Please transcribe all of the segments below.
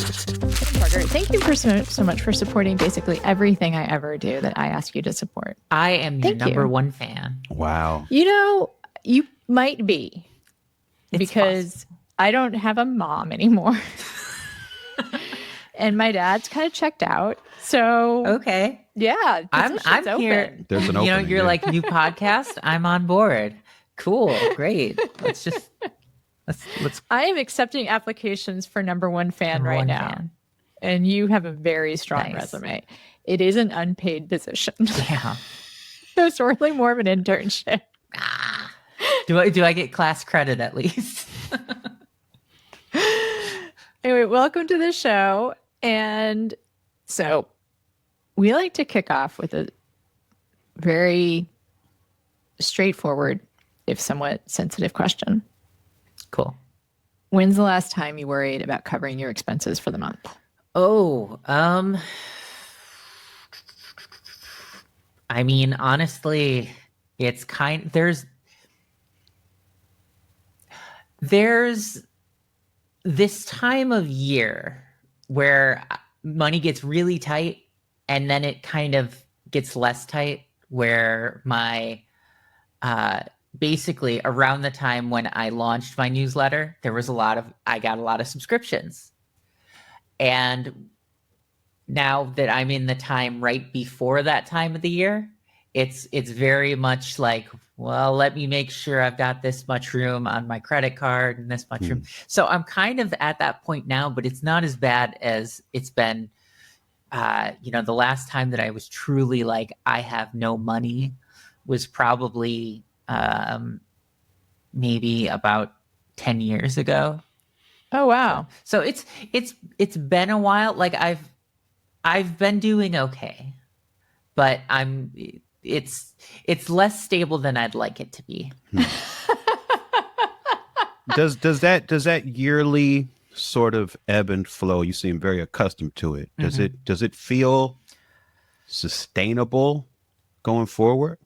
Parker, thank you for so much for supporting basically everything I ever do that I ask you to support. I am your Thank you. number one fan. Wow. You know, you might be It's because possible. I don't have a mom anymore. And my dad's kind of checked out. So Okay. yeah, I'm position's here. open. There's an opening. You're yeah. like, new podcast. I'm on board. Cool. Great. Let's I am accepting applications for number one fan number right one now. fan. And you have a very strong Nice. resume. It is an unpaid position. Yeah. It's really more of an internship. Do I get class credit at least? Anyway, welcome to the show. And so we like to kick off with a very straightforward, if somewhat sensitive question. Cool. When's the last time you worried about covering your expenses for the month? Oh, I mean, honestly, it's there's this time of year where money gets really tight and then it kind of gets less tight, where my basically around the time when I launched my newsletter, I got a lot of subscriptions. And now that I'm in the time right before that time of the year, it's very much like, well, let me make sure I've got this much room on my credit card and this much room. So I'm kind of at that point now, but it's not as bad as it's been. The last time that I was truly like, I have no money was probably maybe about 10 years ago. Oh, wow. So it's been a while. Like I've been doing okay, but it's less stable than I'd like it to be. Does that yearly sort of ebb and flow? You seem very accustomed to it. Does it feel sustainable going forward?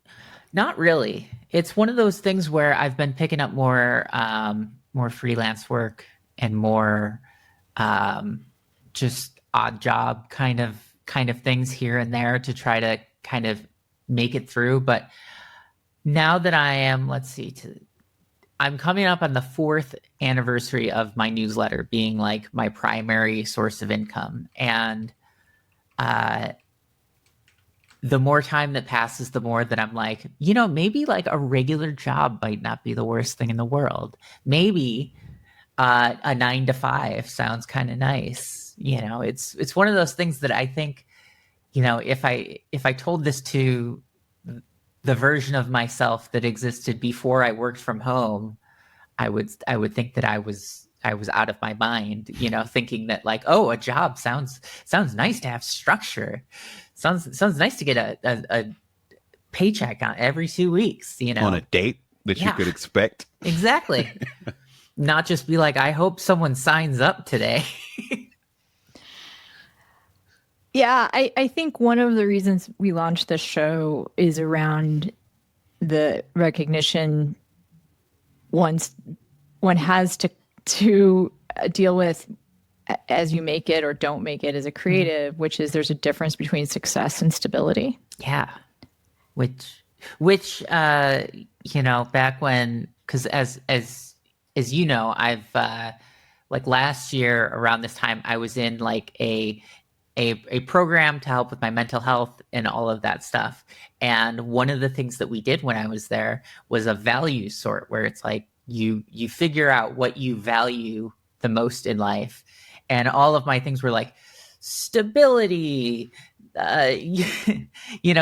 Not really. It's one of those things where I've been picking up more freelance work and more just odd job kind of things here and there to try to kind of make it through. But now that I am, I'm coming up on the 4th anniversary of my newsletter being like my primary source of income. And the more time that passes, the more that I'm like, maybe like a regular job might not be the worst thing in the world. Maybe a 9-to-5 sounds kind of nice. It's one of those things that I think, if I told this to the version of myself that existed before I worked from home, I would think that I was out of my mind, thinking that like, oh, a job sounds nice to have structure. Sounds nice to get a paycheck on every 2 weeks, on a date that you could expect. Exactly. Not just be like, I hope someone signs up today. Yeah, I think one of the reasons we launched this show is around the recognition one has to deal with as you make it or don't make it as a creative, which is there's a difference between success and stability. Yeah. Which back when, because as I've like last year around this time, I was in like a program to help with my mental health and all of that stuff. And one of the things that we did when I was there was a value sort, where it's like you figure out what you value the most in life. And all of my things were like stability.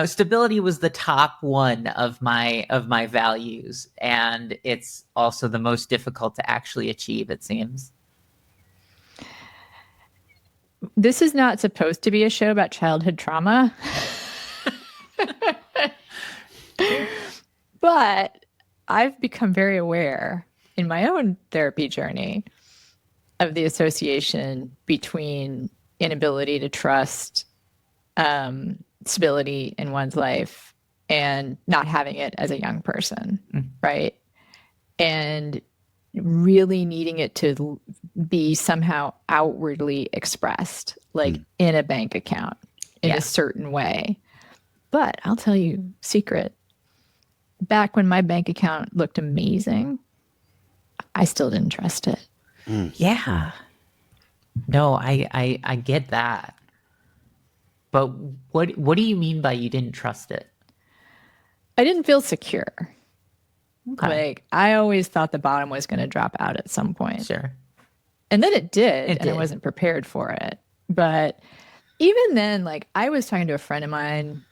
Stability was the top one of my values. And it's also the most difficult to actually achieve, it seems. This is not supposed to be a show about childhood trauma. But I've become very aware in my own therapy journey of the association between inability to trust stability in one's life and not having it as a young person, right? And really needing it to be somehow outwardly expressed, like in a bank account in Yeah. a certain way. But I'll tell you, secret, back when my bank account looked amazing, I still didn't trust it. Yeah. No, I get that. But what do you mean by you didn't trust it? I didn't feel secure. Okay. Like, I always thought the bottom was going to drop out at some point. Sure. And then it did, It and I did. wasn't prepared for it. But even then, like, I was talking to a friend of mine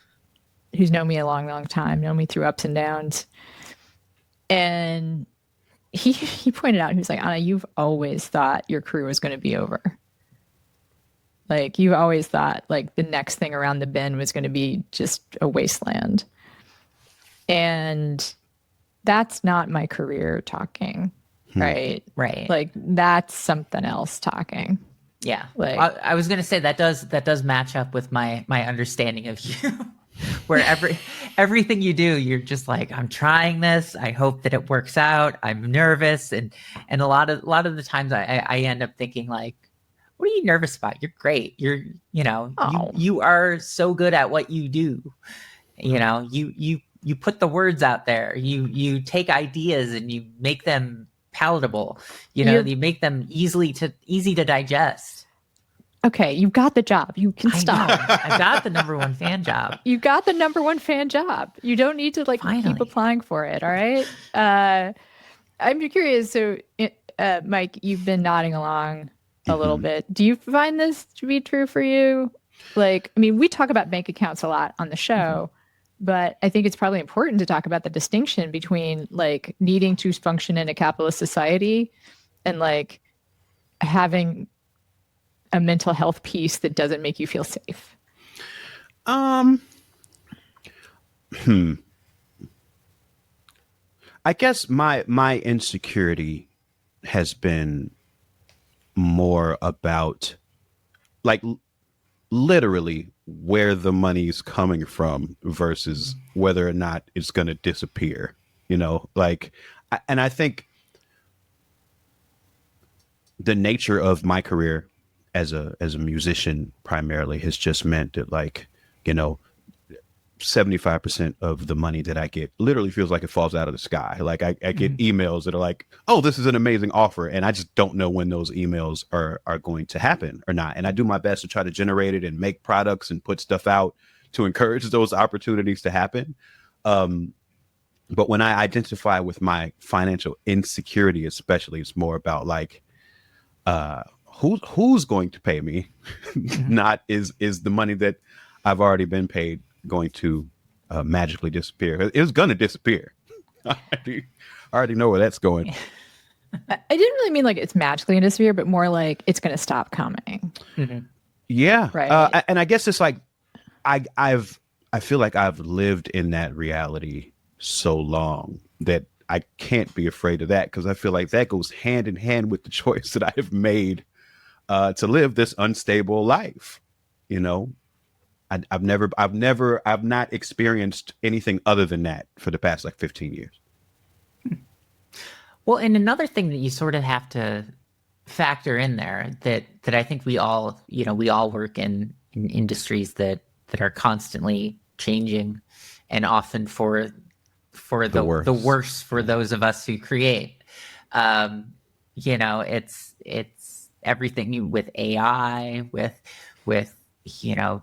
who's known me a long, long time, known me through ups and downs. And he pointed out, he was like, Anna, you've always thought your career was going to be over. Like, you've always thought like the next thing around the bend was going to be just a wasteland. And that's not my career talking, right? Right. Like, that's something else talking. Yeah. Like- I was gonna say that does match up with my understanding of you. Where everything you do, you're just like, I'm trying this. I hope that it works out. I'm nervous, and a lot of the times I end up thinking like, what are you nervous about? You're great. Oh. You are so good at what you do. You put the words out there. You take ideas and you make them palatable. You make them easy to digest. Okay, you've got the job. You can stop. I got the #1 fan job. You got the #1 fan job. You don't need to like keep Finally. applying for it. All right. I'm curious. So, Mike, you've been nodding along a little bit. Do you find this to be true for you? Like, I mean, we talk about bank accounts a lot on the show, but I think it's probably important to talk about the distinction between like needing to function in a capitalist society and like having a mental health piece that doesn't make you feel safe. I guess my insecurity has been more about like literally where the money's coming from versus whether or not it's going to disappear, like, and I think the nature of my career as a musician primarily has just meant that, like, 75% of the money that I get literally feels like it falls out of the sky. Like I get emails that are like, oh, this is an amazing offer. And I just don't know when those emails are going to happen or not. And I do my best to try to generate it and make products and put stuff out to encourage those opportunities to happen. But when I identify with my financial insecurity, especially, it's more about like, who's going to pay me? Not is the money that I've already been paid going to magically disappear. It's going to disappear. I already know where that's going. I didn't really mean like it's magically going to disappear, but more like it's going to stop coming. Yeah. Right. And I guess it's like I feel like I've lived in that reality so long that I can't be afraid of that, because I feel like that goes hand in hand with the choice that I have made to live this unstable life. I've not experienced anything other than that for the past like 15 years. Well, and another thing that you sort of have to factor in there that I think we all work in industries that are constantly changing, and often for the worse for those of us who create. It's everything with AI, with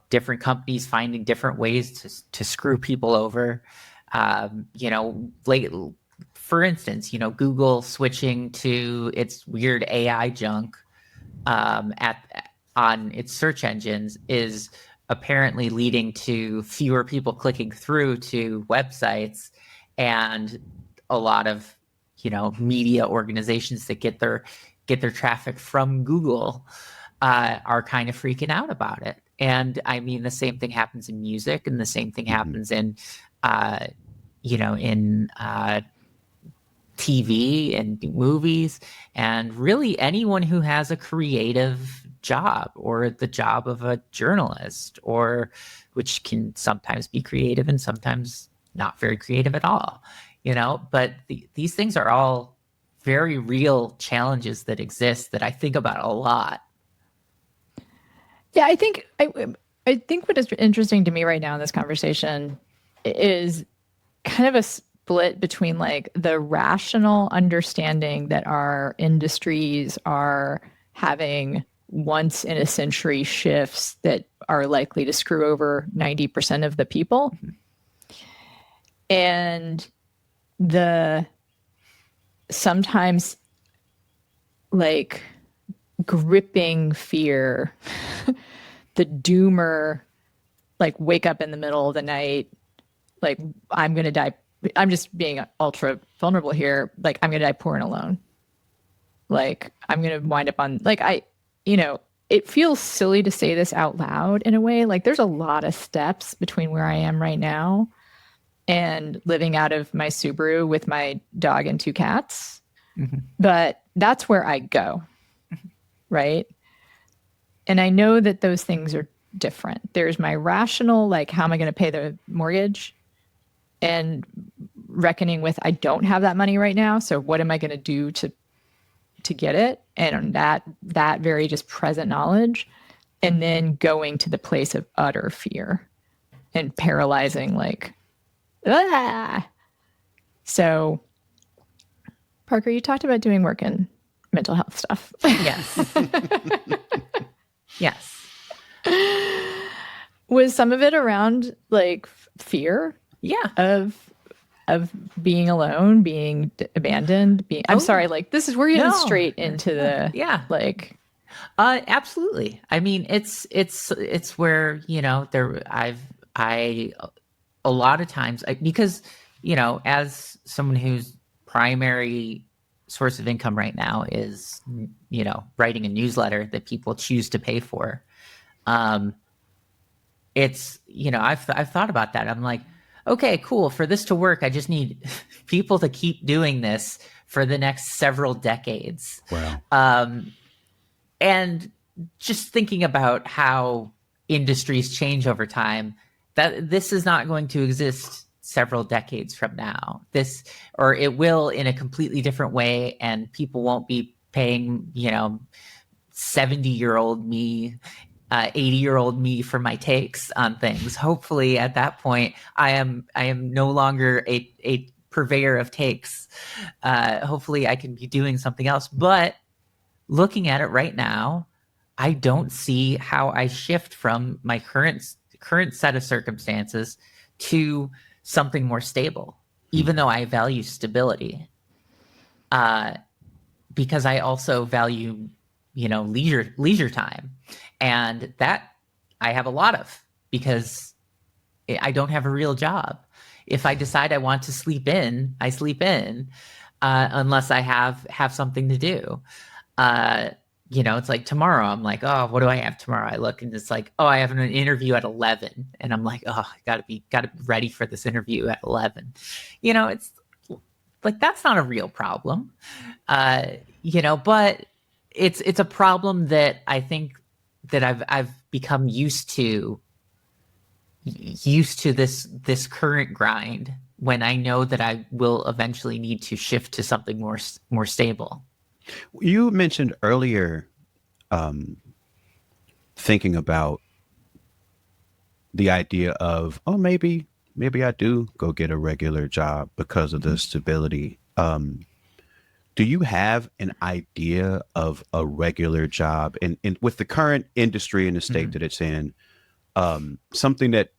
different companies finding different ways to screw people over. Like, for instance, Google switching to its weird AI junk on its search engines is apparently leading to fewer people clicking through to websites, and a lot of media organizations that get their traffic from Google are kind of freaking out about it. And I mean, the same thing happens in music, and the same thing happens in TV and movies, and really anyone who has a creative job, or the job of a journalist, or which can sometimes be creative and sometimes not very creative at all, but these things are all very real challenges that exist that I think about a lot. Yeah, I think what is interesting to me right now in this conversation is kind of a split between like the rational understanding that our industries are having once in a century shifts that are likely to screw over 90% of the people, and the sometimes like gripping fear, the doomer, like wake up in the middle of the night, like I'm going to die. I'm just being ultra vulnerable here. Like I'm going to die poor and alone. Like I'm going to wind up on like it feels silly to say this out loud in a way. Like there's a lot of steps between where I am right now and living out of my Subaru with my dog and 2 cats. Mm-hmm. But that's where I go. Right. And I know that those things are different. There's my rational, like, how am I going to pay the mortgage? And reckoning with, I don't have that money right now. So what am I going to do to get it? And that very just present knowledge. And then going to the place of utter fear and paralyzing, like, ah. So, Parker, you talked about doing work in mental health stuff. Yes. Yes. Was some of it around like fear? Yeah. Of being alone, being abandoned, I'm sorry, like this is we're getting straight into the like absolutely. I mean, it's where, I a lot of times because, as someone whose primary source of income right now is, writing a newsletter that people choose to pay for. It's, I've thought about that. I'm like, okay, cool. For this to work, I just need people to keep doing this for the next several decades. Wow. And just thinking about how industries change over time, that this is not going to exist several decades from now. Or it will in a completely different way, and people won't be paying, 70-year-old me, 80-year-old me for my takes on things. Hopefully at that point, I am no longer a purveyor of takes. Hopefully I can be doing something else. But looking at it right now, I don't see how I shift from my current set of circumstances to something more stable, even though I value stability. Because I also value, leisure time. And that I have a lot of, because I don't have a real job. If I decide I want to sleep in, I sleep in, unless I have something to do. It's like tomorrow, I'm like, oh, what do I have tomorrow? I look and it's like, oh, I have an interview at 11. And I'm like, oh, I gotta be ready for this interview at 11. It's like, that's not a real problem. But it's a problem that I think that I've become used to this current grind, when I know that I will eventually need to shift to something more stable. You mentioned earlier thinking about the idea of, oh, maybe I do go get a regular job because of the stability. Do you have an idea of a regular job and with the current industry and the state that it's in, something that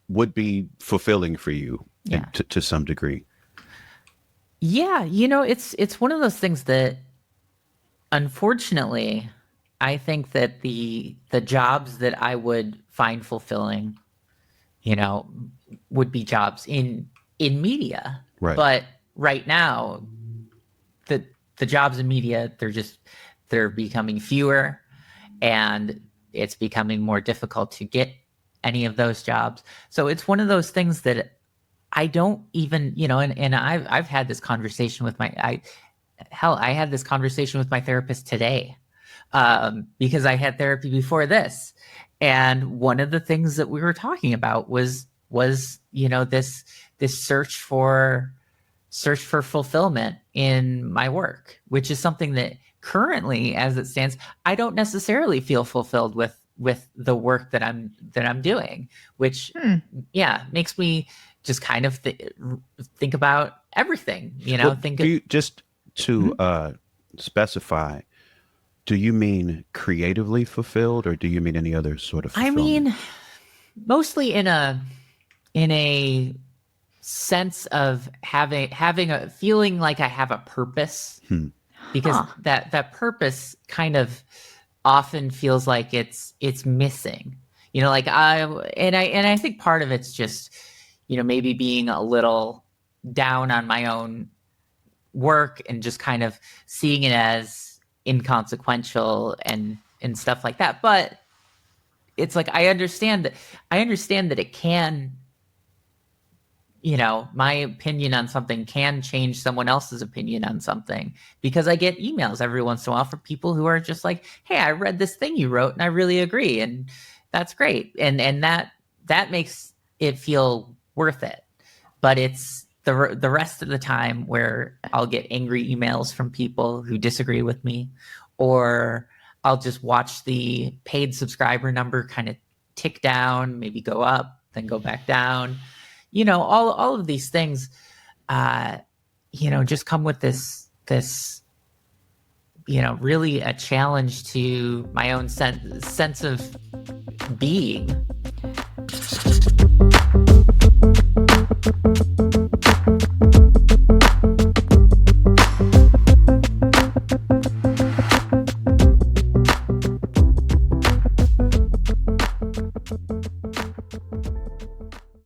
would be fulfilling for you to some degree? Yeah. It's one of those things that, unfortunately, I think that the jobs that I would find fulfilling, would be jobs in media. Right. But right now, the jobs in media, they're becoming fewer, and it's becoming more difficult to get any of those jobs. So it's one of those things that I don't even, and I've had this conversation with I had this conversation with my therapist today, because I had therapy before this. And one of the things that we were talking about was this search for fulfillment in my work, which is something that currently, as it stands, I don't necessarily feel fulfilled with the work that I'm doing, which makes me just kind of think about everything, Well, just to specify, do you mean creatively fulfilled, or do you mean any other sort of fulfillment? I mean, mostly in a sense of having a feeling like I have a purpose, because that purpose kind of often feels like it's missing. Like I think part of it's just, maybe being a little down on my own work and just kind of seeing it as inconsequential and stuff like that. But it's like I understand that it can, my opinion on something can change someone else's opinion on something, because I get emails every once in a while from people who are just like, hey, I read this thing you wrote and I really agree, and that's great, and that makes it feel worth it. But it's the rest of the time where I'll get angry emails from people who disagree with me, or I'll just watch the paid subscriber number kind of tick down, maybe go up, then go back down. All of these things, just come with this, really a challenge to my own sense of being.